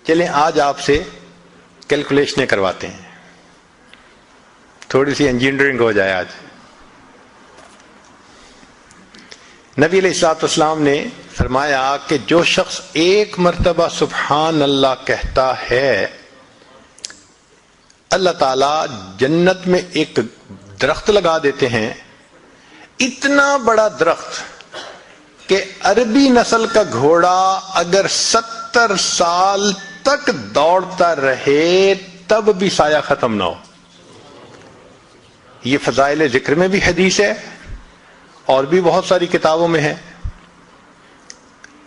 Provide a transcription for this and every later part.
چلیں آج آپ سے کیلکولیشنیں کرواتے ہیں، تھوڑی سی انجینئرنگ ہو جائے. آج نبی علیہ الصلوۃ والسلام نے فرمایا کہ جو شخص ایک مرتبہ سبحان اللہ کہتا ہے، اللہ تعالیٰ جنت میں ایک درخت لگا دیتے ہیں، اتنا بڑا درخت کہ عربی نسل کا گھوڑا اگر 70 سال تک دوڑتا رہے تب بھی سایہ ختم نہ ہو. یہ فضائل ذکر میں بھی حدیث ہے اور بھی بہت ساری کتابوں میں ہے.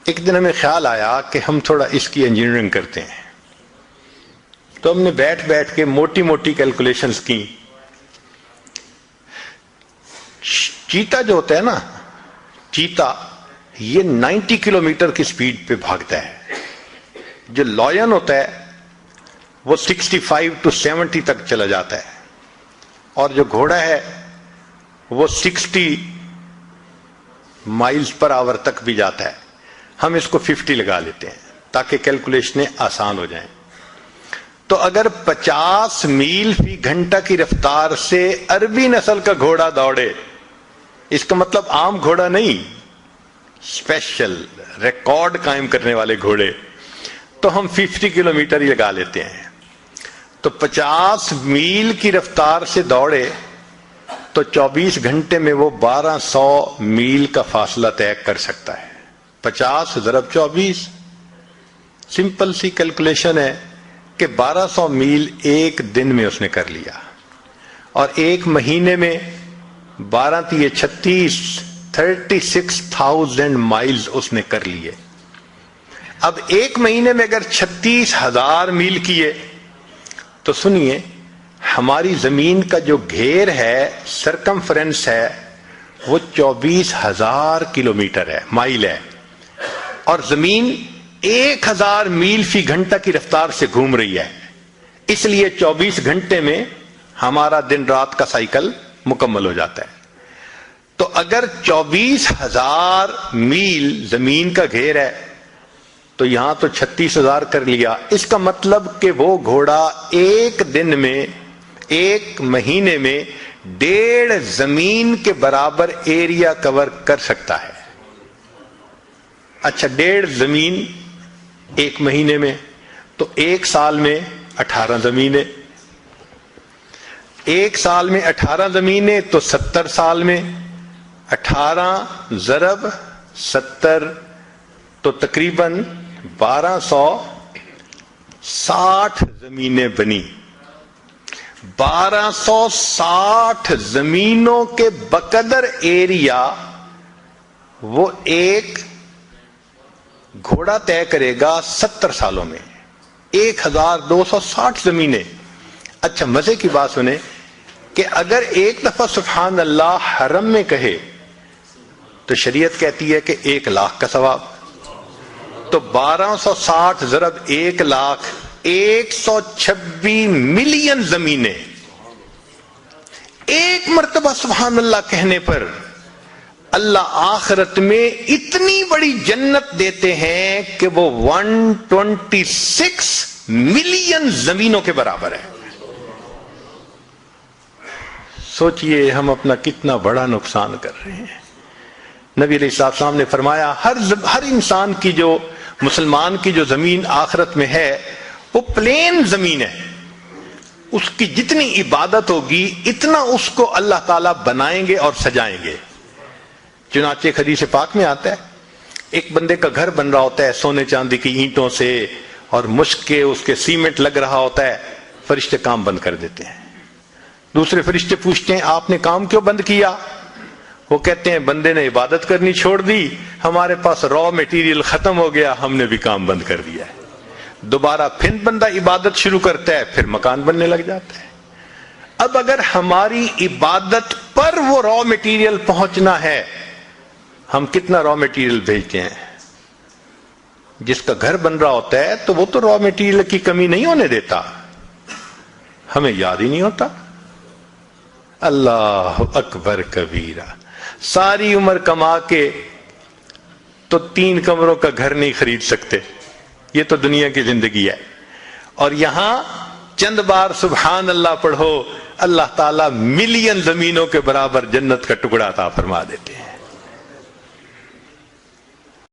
ایک دن ہمیں خیال آیا کہ ہم تھوڑا اس کی انجینئرنگ کرتے ہیں، تو ہم نے بیٹھ بیٹھ کے موٹی موٹی کیلکولیشنز کی. چیتا جو ہوتا ہے نا، چیتا یہ 90 کلومیٹر کی سپیڈ پہ بھاگتا ہے. جو لائن ہوتا ہے وہ 65 to 70 تک چلا جاتا ہے، اور جو گھوڑا ہے وہ 60 مائلز پر آور تک بھی جاتا ہے. ہم اس کو 50 لگا لیتے ہیں تاکہ کیلکولیشنیں آسان ہو جائیں. تو اگر 50 میل فی گھنٹہ کی رفتار سے عربی نسل کا گھوڑا دوڑے، اس کا مطلب عام گھوڑا نہیں، اسپیشل ریکارڈ قائم کرنے والے گھوڑے، تو ہم 50 کلومیٹر ہی لگا لیتے ہیں. تو 50 میل کی رفتار سے دوڑے تو 24 گھنٹے میں وہ 1200 میل کا فاصلہ طے کر سکتا ہے. 50 ضرب 24، سمپل سی کیلکولیشن ہے کہ 1200 میل ایک دن میں اس نے کر لیا، اور ایک مہینے میں 12 تیے 36، 36,000 مائلز اس نے کر لیے. اب ایک مہینے میں اگر 36,000 میل کیے تو سنیے، ہماری زمین کا جو گھیر ہے، سرکمفرنس ہے، وہ 24,000 کلومیٹر ہے، مائل ہے، اور زمین 1,000 میل فی گھنٹہ کی رفتار سے گھوم رہی ہے. اس لیے 24 گھنٹے میں ہمارا دن رات کا سائیکل مکمل ہو جاتا ہے. تو اگر 24,000 میل زمین کا گھیر ہے تو یہاں تو 36,000 کر لیا. اس کا مطلب کہ وہ گھوڑا ایک دن میں، ایک مہینے میں 1.5 زمین کے برابر ایریا کور کر سکتا ہے. اچھا، 1.5 زمین ایک مہینے میں، تو ایک سال میں 18 زمینیں. ایک سال میں 18 زمینیں تو 70 سال میں 18 ضرب 70 تو تقریباً 1260 زمینیں بنی. 1260 زمینوں کے بقدر ایریا وہ ایک گھوڑا طے کرے گا 70 سالوں میں. 1260 زمینیں. اچھا، مزے کی بات سنیں کہ اگر ایک دفعہ سبحان اللہ حرم میں کہے تو شریعت کہتی ہے کہ 1,00,000 کا ثواب. تو 1260 ضرب 1,00,000، 126 ملین زمینیں. ایک مرتبہ سبحان اللہ کہنے پر اللہ آخرت میں اتنی بڑی جنت دیتے ہیں کہ وہ 126 ملین زمینوں کے برابر ہے. سوچئے ہم اپنا کتنا بڑا نقصان کر رہے ہیں. نبی علیہ السلام نے فرمایا ہر انسان کی، جو مسلمان کی جو زمین آخرت میں ہے وہ پلین زمین ہے. اس کی جتنی عبادت ہوگی اتنا اس کو اللہ تعالیٰ بنائیں گے اور سجائیں گے. چنانچہ ایک حدیث پاک میں آتا ہے، ایک بندے کا گھر بن رہا ہوتا ہے سونے چاندی کی اینٹوں سے، اور مشک کے اس کے سیمنٹ لگ رہا ہوتا ہے. فرشتے کام بند کر دیتے ہیں. دوسرے فرشتے پوچھتے ہیں آپ نے کام کیوں بند کیا؟ وہ کہتے ہیں بندے نے عبادت کرنی چھوڑ دی، ہمارے پاس را میٹیریل ختم ہو گیا، ہم نے بھی کام بند کر دیا ہے. دوبارہ پھر بندہ عبادت شروع کرتا ہے، پھر مکان بننے لگ جاتا ہے. اب اگر ہماری عبادت پر وہ را میٹیریل پہنچنا ہے، ہم کتنا را میٹیریل بھیجتے ہیں؟ جس کا گھر بن رہا ہوتا ہے تو وہ تو را میٹیریل کی کمی نہیں ہونے دیتا، ہمیں یاد ہی نہیں ہوتا. اللہ اکبر کبیرہ. ساری عمر کما کے تو 3 کمروں کا گھر نہیں خرید سکتے. یہ تو دنیا کی زندگی ہے، اور یہاں چند بار سبحان اللہ پڑھو، اللہ تعالیٰ ملین زمینوں کے برابر جنت کا ٹکڑا عطا فرما دیتے ہیں۔